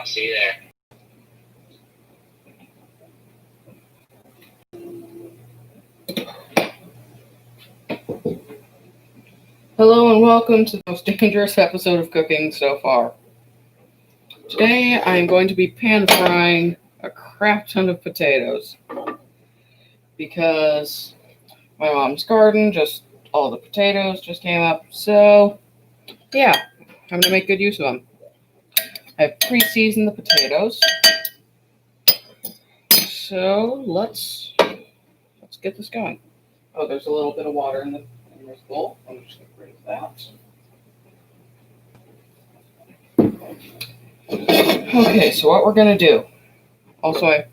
I'll see you there. Hello and welcome to the most dangerous episode of cooking so far. Today I am going to be pan frying a crap ton of potatoes because my mom's garden, all the potatoes just came up. So yeah, I'm going to make good use of them. I've pre-seasoned the potatoes. So let's get this going. Oh, there's a little bit of water in this bowl. I'm just going to bring that. Okay, so what we're going to do. Also, I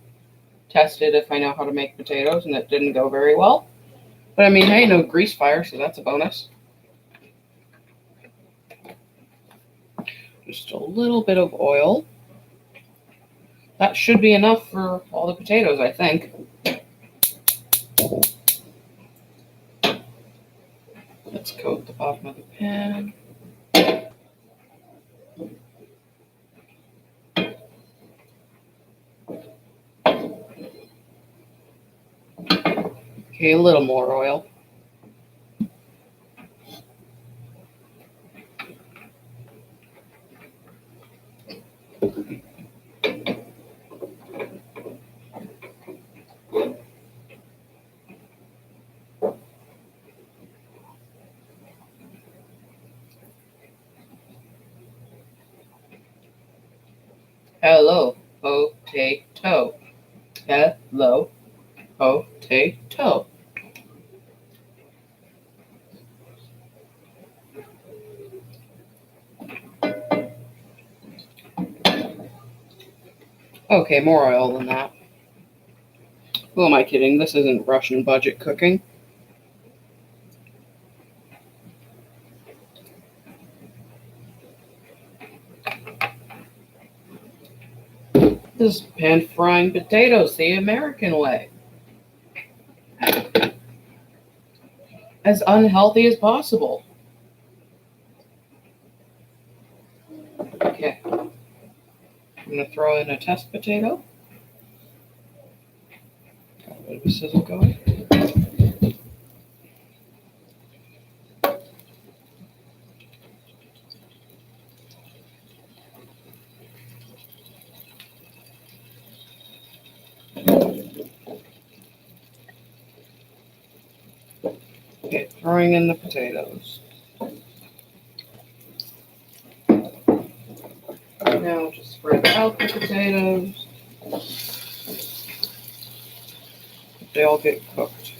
tested if I know how to make potatoes, and it didn't go very well. But I mean, hey, no grease fire, so that's a bonus. Just a little bit of oil. That should be enough for all the potatoes, I think. Let's coat the bottom of the pan. Okay, a little more oil. Hello, potato. Hello, potato. Okay, more oil than that. Who am I kidding? This isn't Russian budget cooking. This is pan frying potatoes the American way. As unhealthy as possible. Okay. I'm going to throw in a test potato. Got a bit of a sizzle going. Okay, throwing in the potatoes. Now just spread out the potatoes. They all get cooked.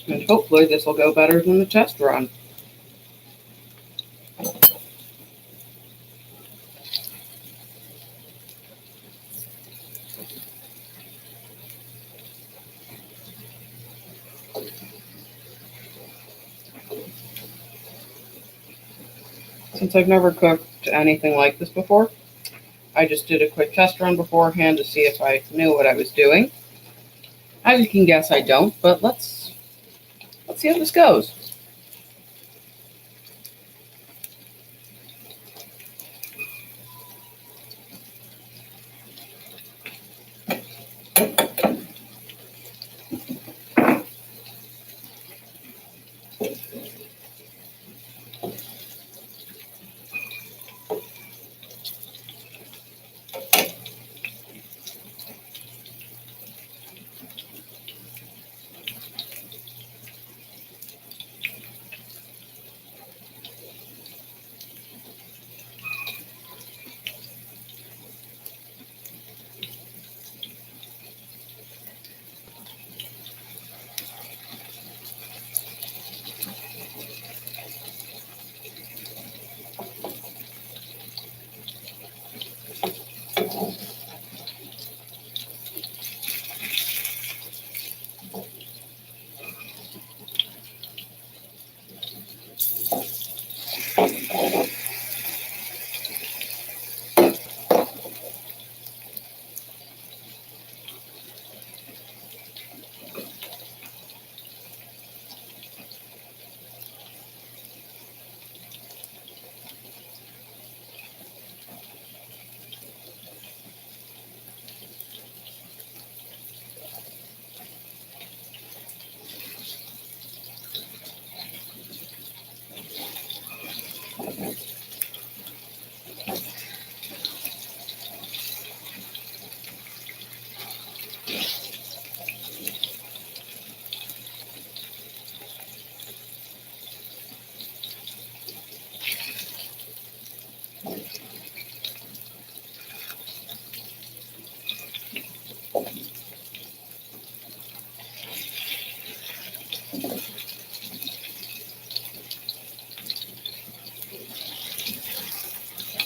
And hopefully this will go better than the test run. Since I've never cooked anything like this before, I just did a quick test run beforehand to see if I knew what I was doing. As you can guess, I don't, but let's see how this goes.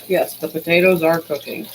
Yes, the potatoes are cooking.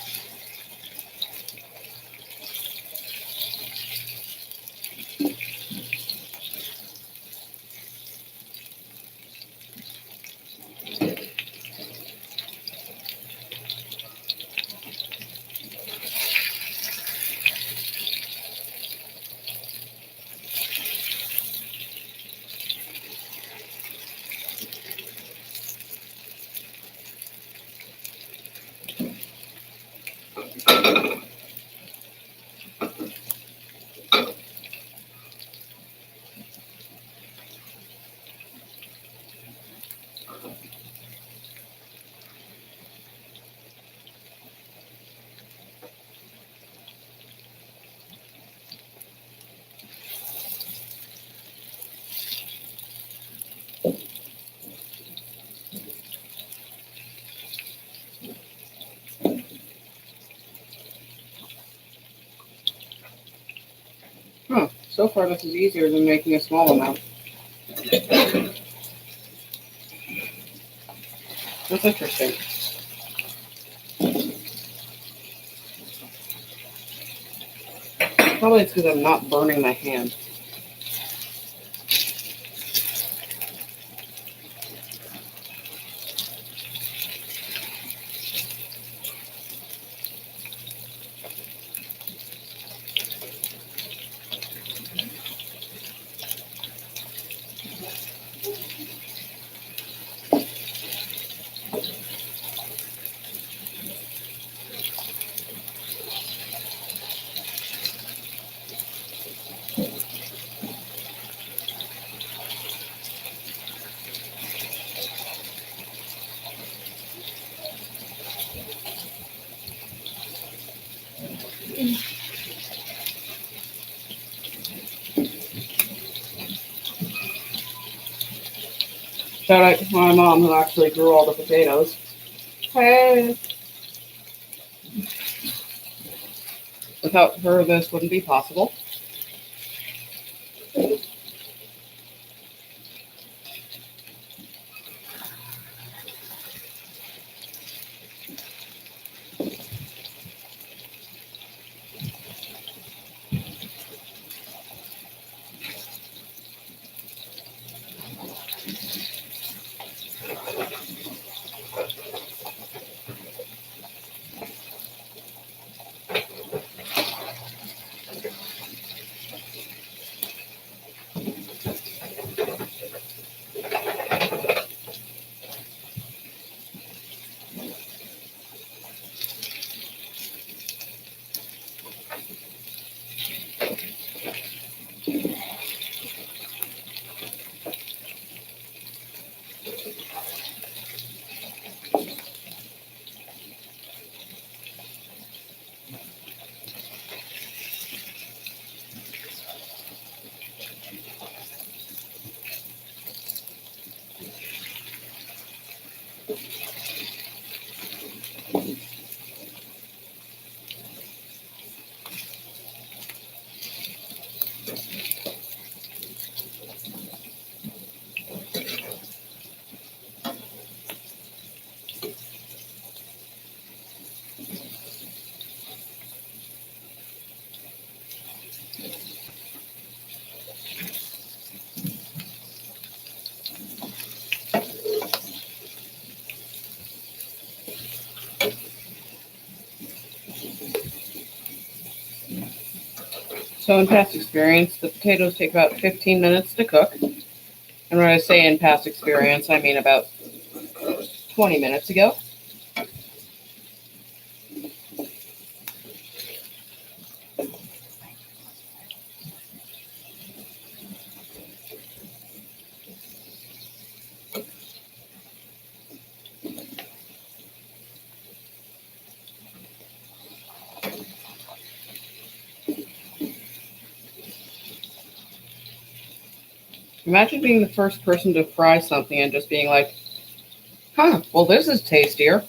Huh. So far, this is easier than making a small amount. That's interesting. Probably it's because I'm not burning my hand. Shout out to my mom who actually grew all the potatoes. Hey. Without her, this wouldn't be possible. So in past experience, the potatoes take about 15 minutes to cook. And when I say in past experience, I mean about 20 minutes ago. Imagine being the first person to fry something and just being like, huh, well, this is tastier.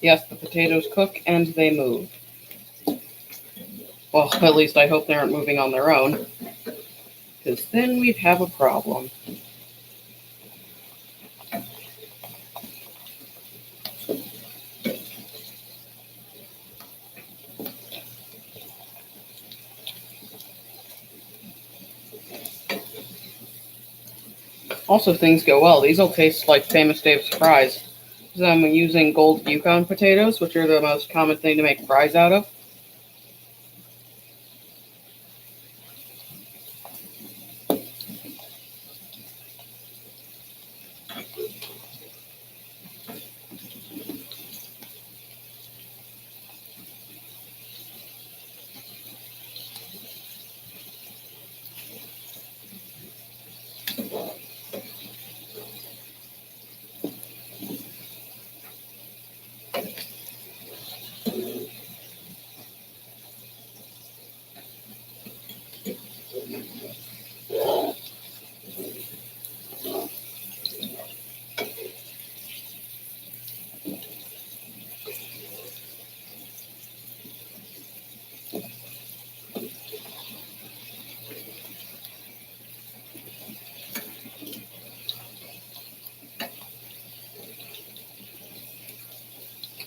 Yes, the potatoes cook and they move. Well, at least I hope they aren't moving on their own, because then we'd have a problem. Also, things go well. These will taste like Famous Dave's fries. So I'm using gold Yukon potatoes, which are the most common thing to make fries out of.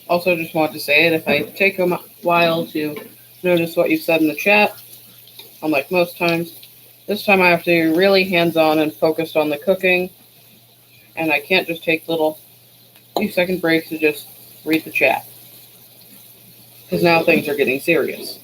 Also, just want to say that if I take a while to notice what you said in the chat, unlike most times, this time I have to be really hands-on and focused on the cooking, and I can't just take little few-second breaks to just read the chat, because now things are getting serious.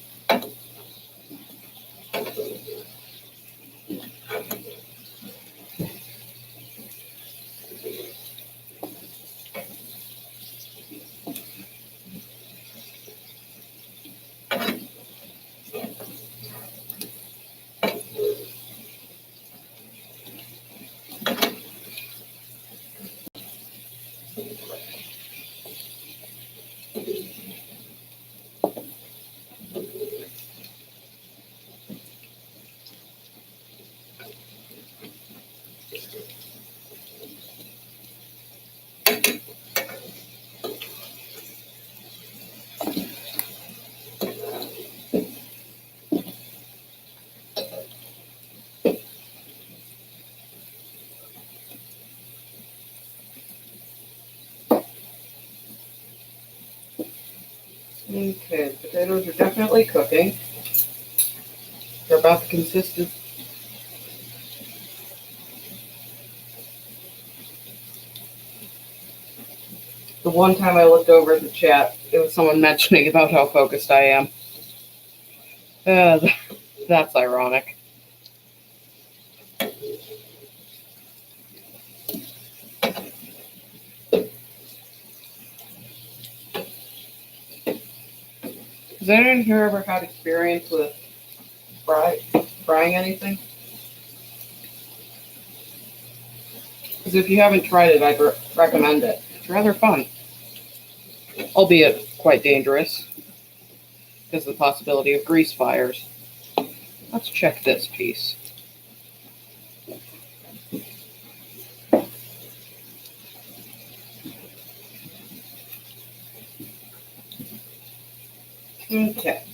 Okay, the potatoes are definitely cooking. They're about the consistency. The one time I looked over at the chat, it was someone mentioning about how focused I am. That's ironic. Has anyone here ever had experience with frying anything? Because if you haven't tried it, I'd recommend it. It's rather fun, albeit quite dangerous because of the possibility of grease fires. Let's check this piece. Okay.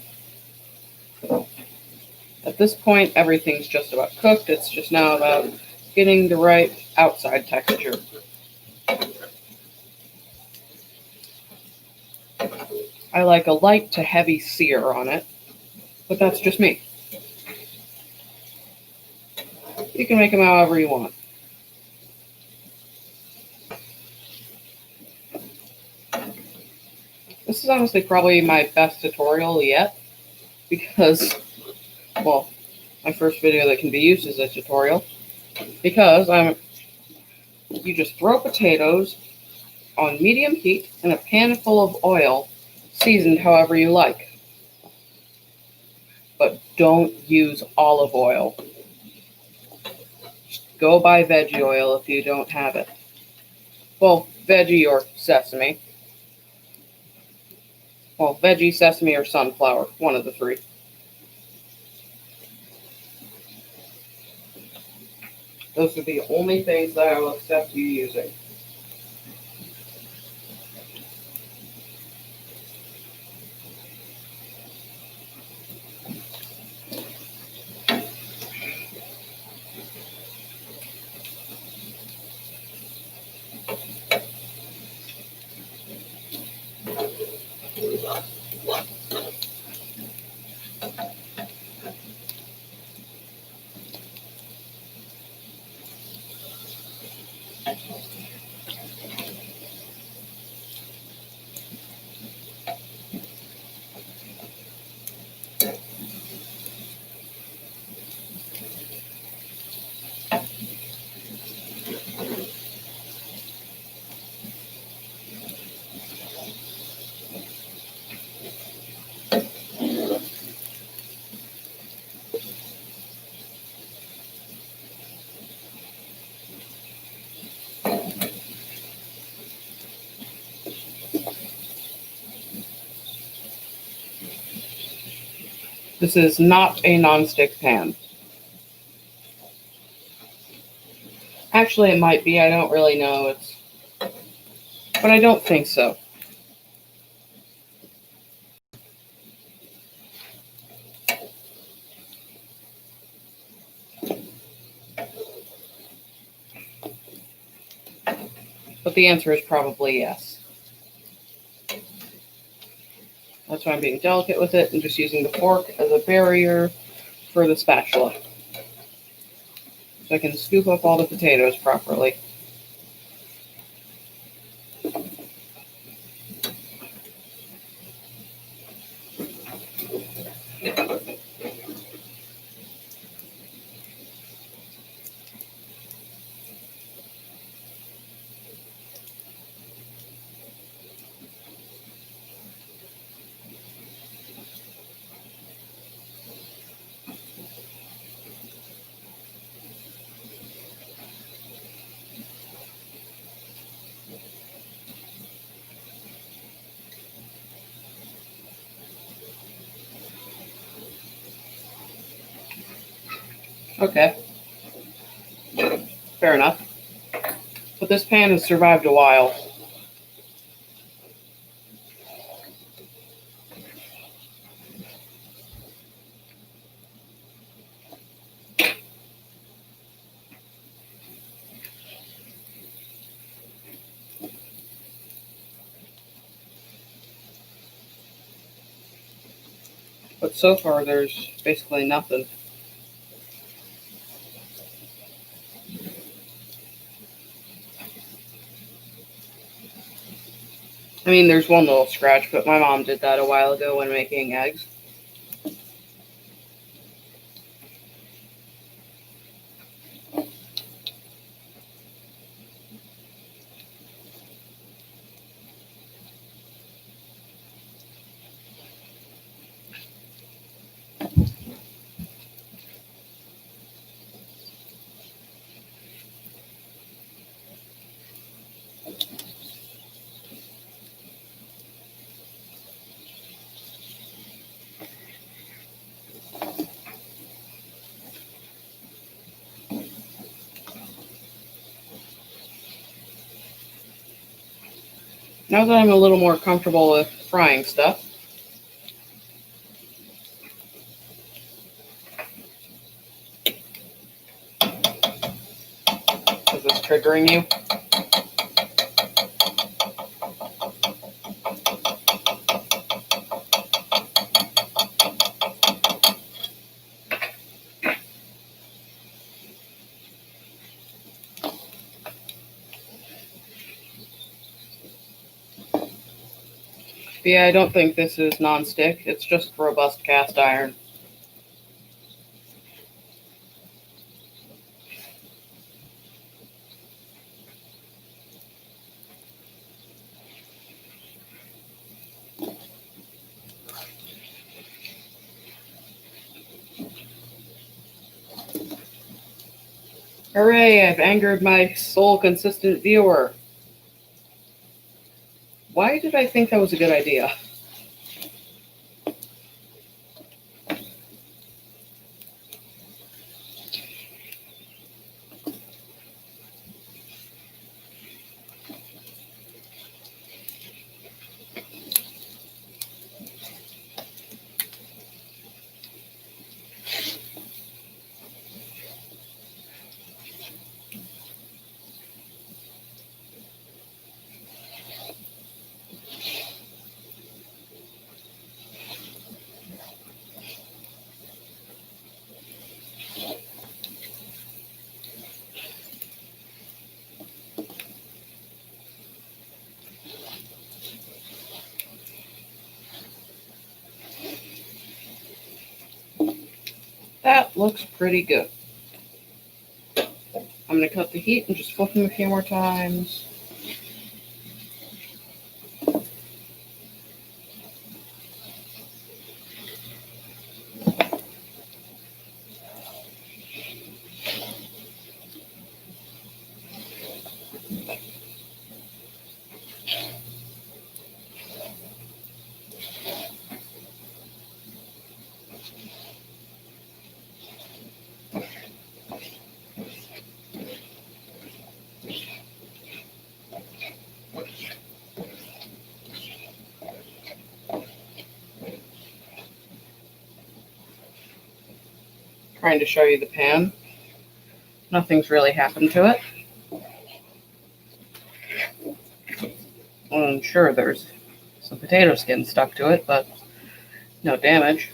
At this point, everything's just about cooked. It's just now about getting the right outside texture. I like a light to heavy sear on it, but that's just me. You can make them however you want. This is honestly probably my best tutorial yet, because, well, my first video that can be used as a tutorial, because you just throw potatoes on medium heat in a pan full of oil, seasoned however you like. But don't use olive oil. Just go buy veggie oil if you don't have it. Well, veggie or sesame. Well, veggie, sesame, or sunflower, one of the three. Those are the only things that I will accept you using. This is not a nonstick pan. Actually, it might be. I don't really know. But I don't think so. But the answer is probably yes. That's why I'm being delicate with it and just using the fork as a barrier for the spatula. So I can scoop up all the potatoes properly. Okay. Fair enough. But this pan has survived a while. But so far, there's basically nothing. I mean, there's one little scratch, but my mom did that a while ago when making eggs. Now that I'm a little more comfortable with frying stuff, is this triggering you? Yeah, I don't think this is non-stick. It's just robust cast iron. Hooray, I've angered my sole consistent viewer. Why did I think that was a good idea? looks pretty good. I'm going to cut the heat and just flip them a few more times. Trying to show you the pan. Nothing's really happened to it. I'm sure there's some potato skin stuck to it, but no damage.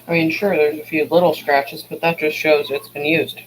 I mean, sure, there's a few little scratches, but that just shows it's been used.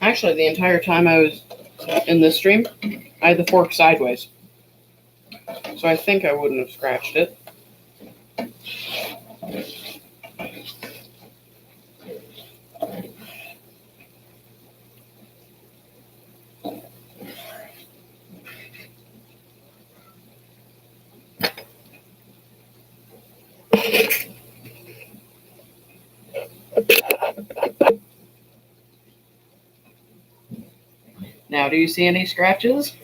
Actually, the entire time I was in this stream, I had the fork sideways. So I think I wouldn't have scratched it. Now, do you see any scratches?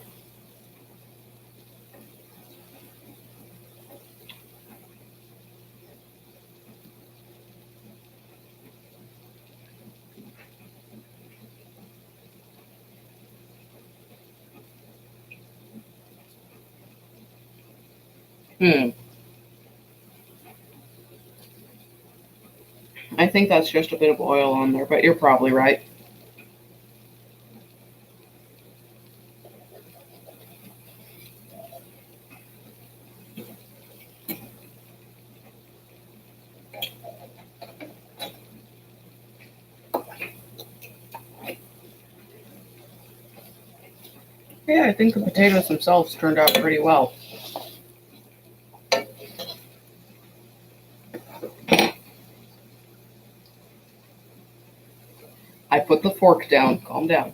I think that's just a bit of oil on there, but you're probably right. Yeah, I think the potatoes themselves turned out pretty well. I put the fork down. Calm down.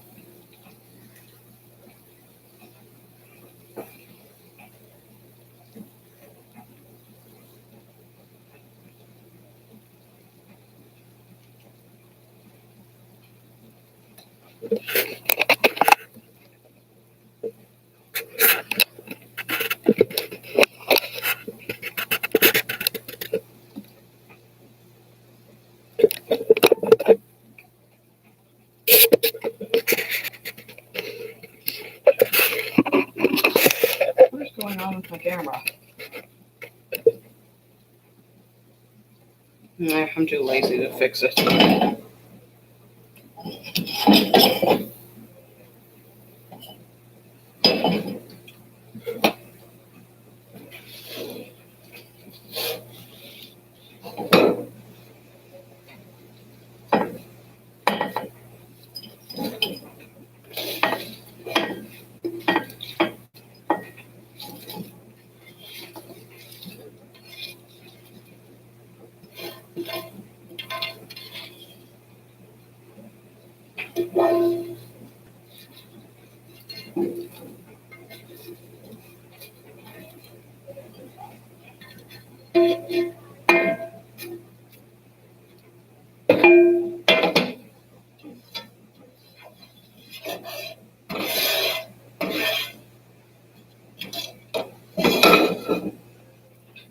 What is going on with my camera? I'm too lazy to fix it.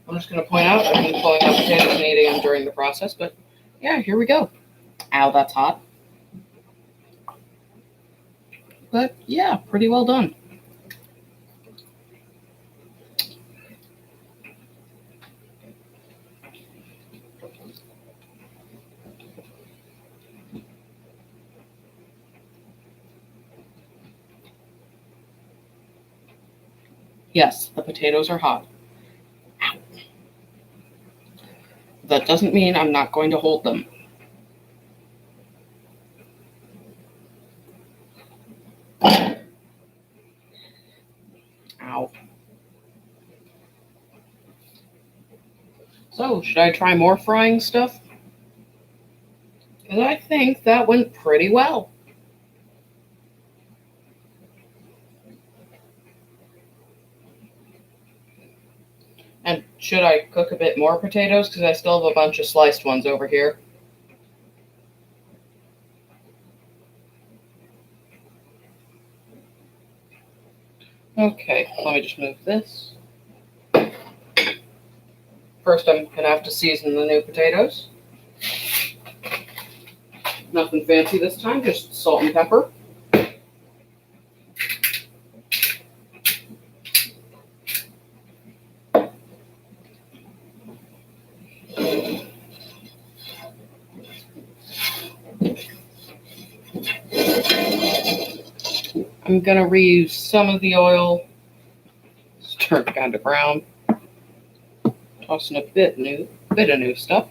I'm just going to point out I've been pulling out potatoes and eating them during the process, but yeah, here we go. Ow, that's hot. But yeah, pretty well done. Yes, the potatoes are hot. Ow. That doesn't mean I'm not going to hold them. Ow. So, should I try more frying stuff? Because I think that went pretty well. And should I cook a bit more potatoes? Because I still have a bunch of sliced ones over here. Okay, let me just move this. First, I'm going to have to season the new potatoes. Nothing fancy this time, just salt and pepper. I'm going to reuse some of the oil. It's turned kind of brown. Tossing a bit of new stuff.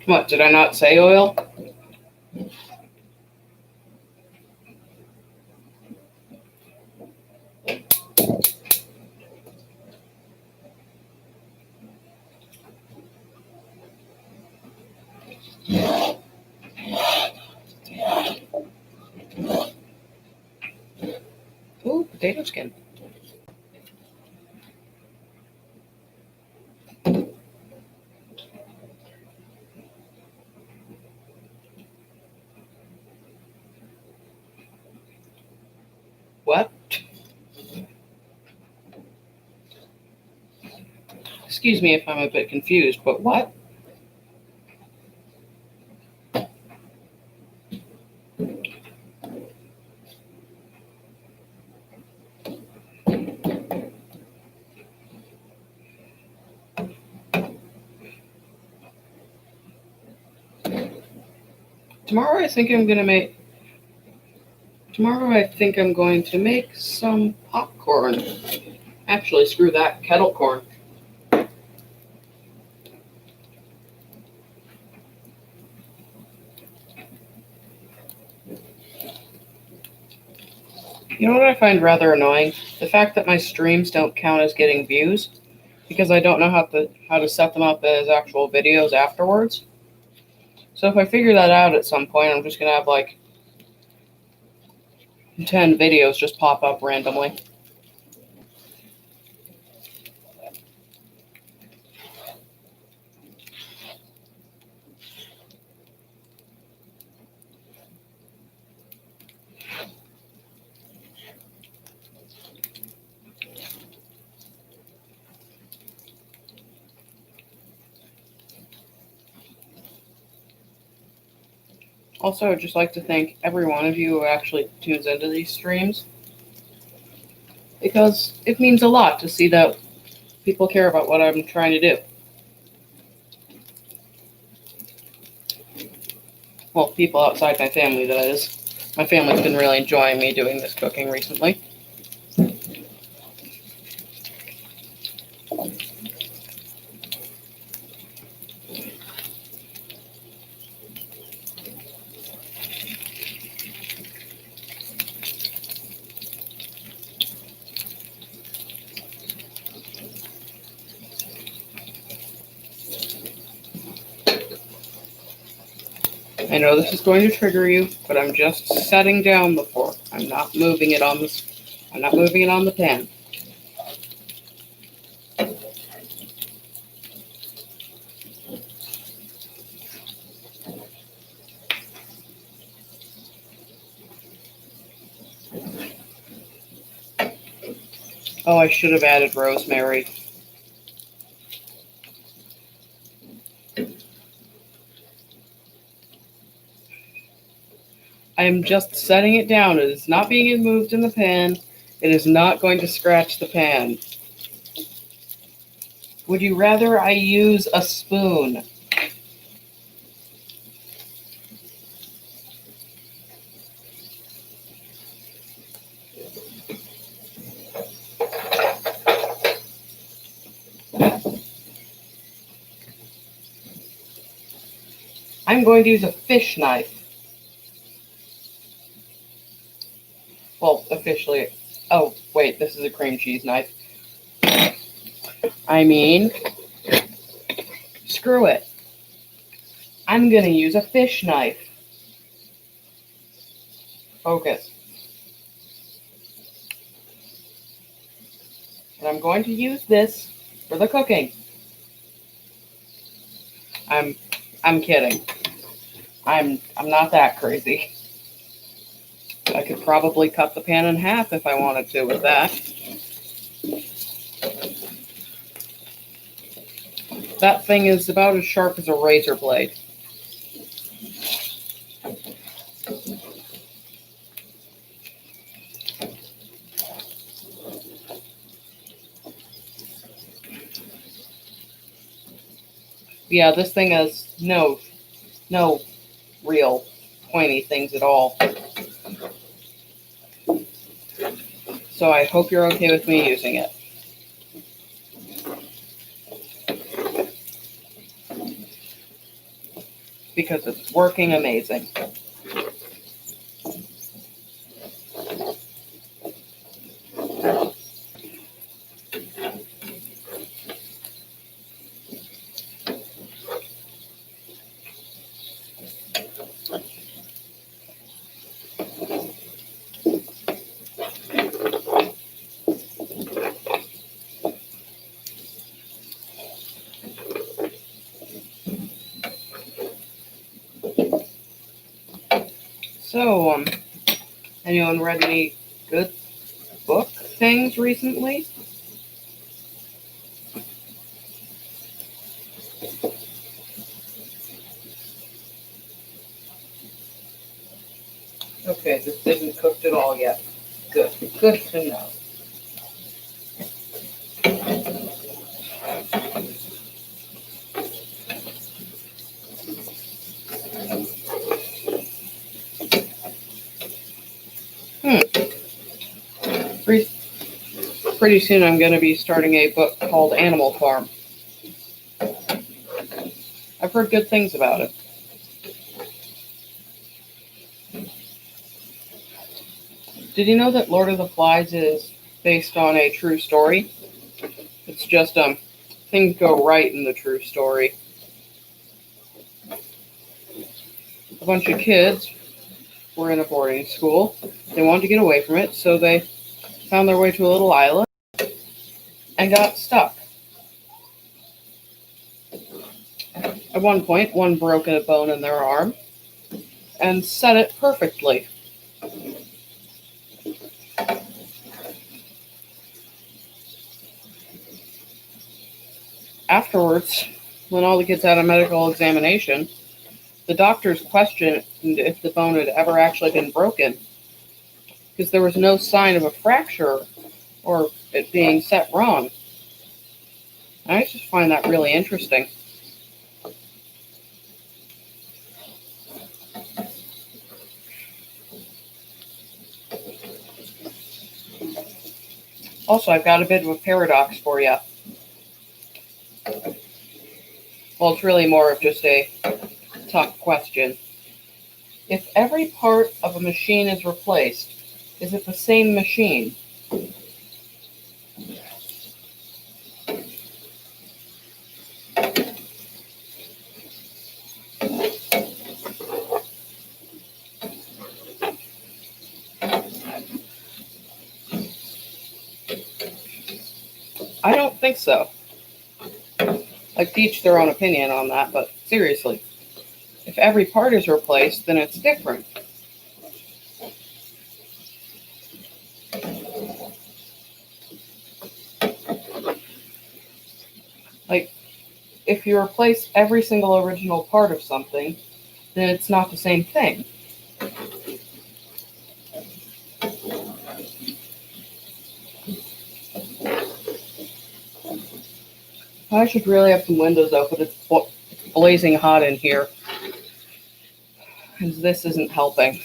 What, did I not say oil? Ooh, potato skin. What? Excuse me if I'm a bit confused, but what? Tomorrow I think I'm going to make some popcorn. Actually, screw that, kettle corn. You know what I find rather annoying? The fact that my streams don't count as getting views because I don't know how to set them up as actual videos afterwards. So if I figure that out at some point, I'm just going to have like 10 videos just pop up randomly. Also, I'd just like to thank every one of you who actually tunes into these streams, because it means a lot to see that people care about what I'm trying to do. Well, people outside my family, that is. My family's been really enjoying me doing this cooking recently. I know this is going to trigger you, but I'm just setting down the fork. I'm not moving it on the pan. Oh, I should have added rosemary. I am just setting it down. It is not being moved in the pan. It is not going to scratch the pan. Would you rather I use a spoon? I'm going to use a fish knife. Well, officially. Oh, wait, this is a cream cheese knife. I mean, screw it. I'm going to use a fish knife. Focus. And I'm going to use this for the cooking. I'm kidding. I'm not that crazy. I could probably cut the pan in half if I wanted to with that. That thing is about as sharp as a razor blade. Yeah, this thing has no real pointy things at all. So I hope you're okay with me using it. Because it's working amazing. So, anyone read any good book things recently? Okay, this isn't cooked at all yet. Good. Good to know. Pretty soon I'm going to be starting a book called Animal Farm. I've heard good things about it. Did you know that Lord of the Flies is based on a true story? It's just things go right in the true story. A bunch of kids were in a boarding school. They wanted to get away from it, so they found their way to a little island and got stuck. At one point, one broke a bone in their arm and set it perfectly. Afterwards, when all the kids had a medical examination, the doctors questioned if the bone had ever actually been broken, because there was no sign of a fracture or it being set wrong. I just find that really interesting. Also, I've got a bit of a paradox for you. Well, it's really more of just a tough question. If every part of a machine is replaced, is it the same machine? I don't think so. Like, to each their own opinion on that, but seriously, if every part is replaced, then it's different. Like, if you replace every single original part of something, then it's not the same thing. I should really have some windows open. It's blazing hot in here, and this isn't helping.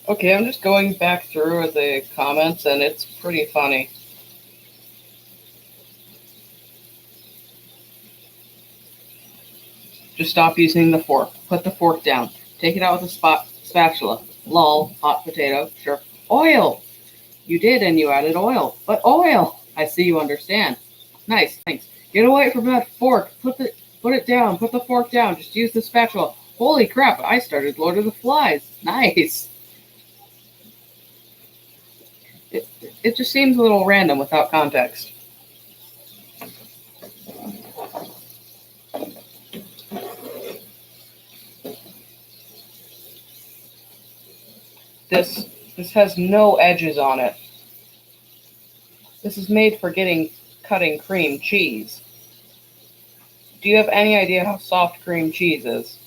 Okay, I'm just going back through the comments, and it's pretty funny. Just stop using the fork. Put the fork down. Take it out with a spatula. Lol, hot potato, sure. Oil! You did, and you added oil. But oil! I see you understand. Nice, thanks. Get away from that fork. Put it down. Put the fork down. Just use the spatula. Holy crap, I started Lord of the Flies. Nice. It just seems a little random without context. This has no edges on it. This is made for cutting cream cheese. Do you have any idea how soft cream cheese is?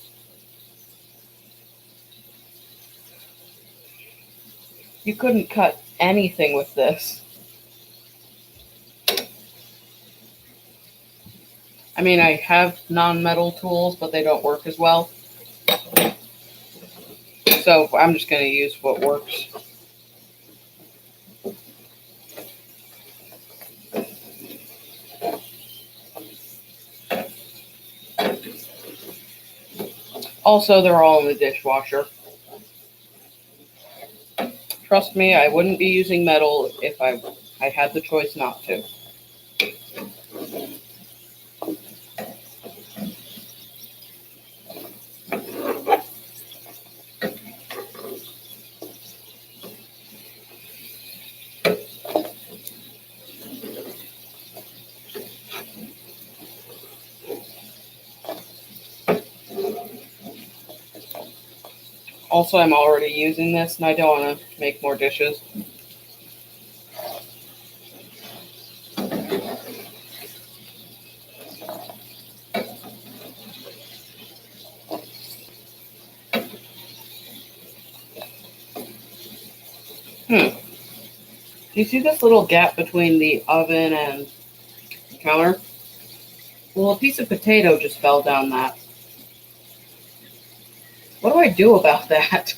You couldn't cut anything with this. I mean, I have non-metal tools, but they don't work as well. So I'm just going to use what works. Also, they're all in the dishwasher. Trust me, I wouldn't be using metal if I had the choice not to. Also, I'm already using this, and I don't want to make more dishes. Do you see this little gap between the oven and the counter? Well, a piece of potato just fell down that. What do I do about that?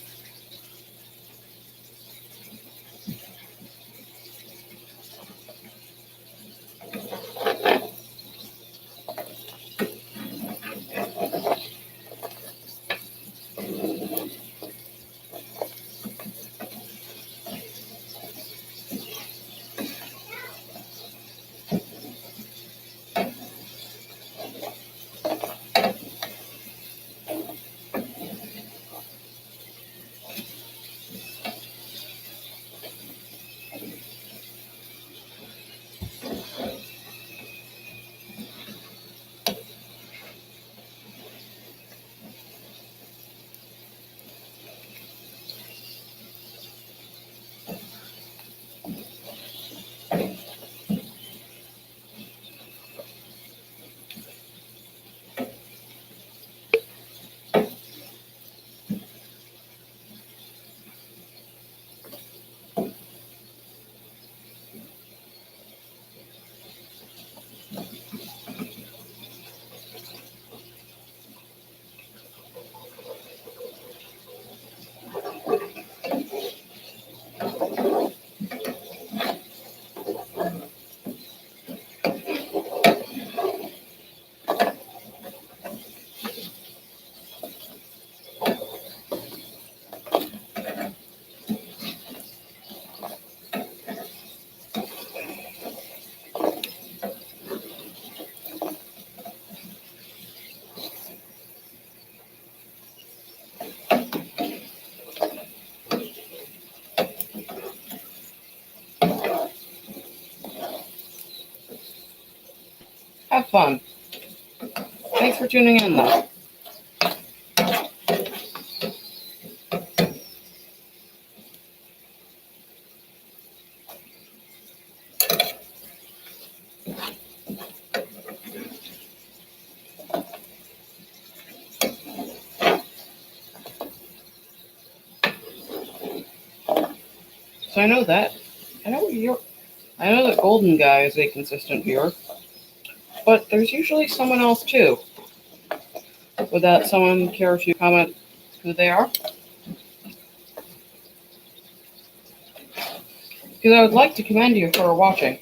Have fun. Thanks for tuning in, though. So I know that. I know that Golden Guy is a consistent viewer, but there's usually someone else too. Would that someone care to comment who they are? Because I would like to commend you for watching.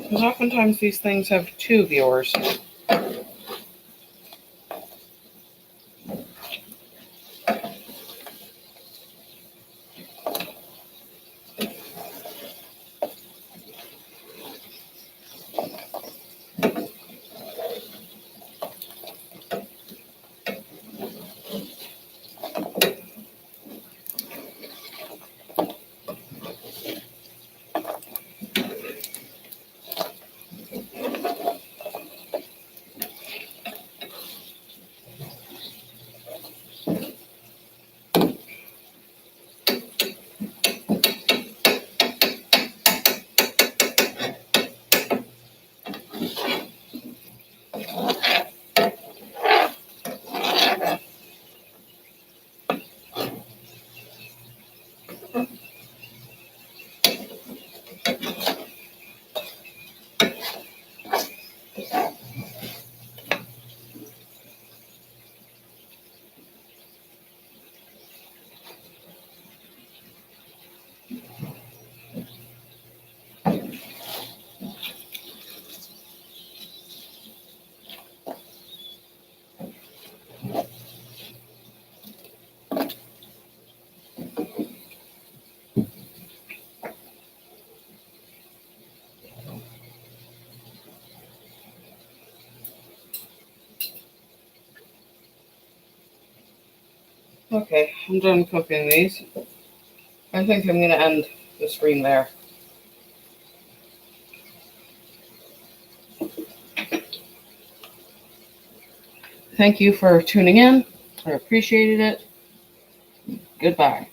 Because oftentimes these things have 2 viewers. Okay, I'm done cooking these. I think I'm going to end the stream there. Thank you for tuning in. I appreciated it. Goodbye.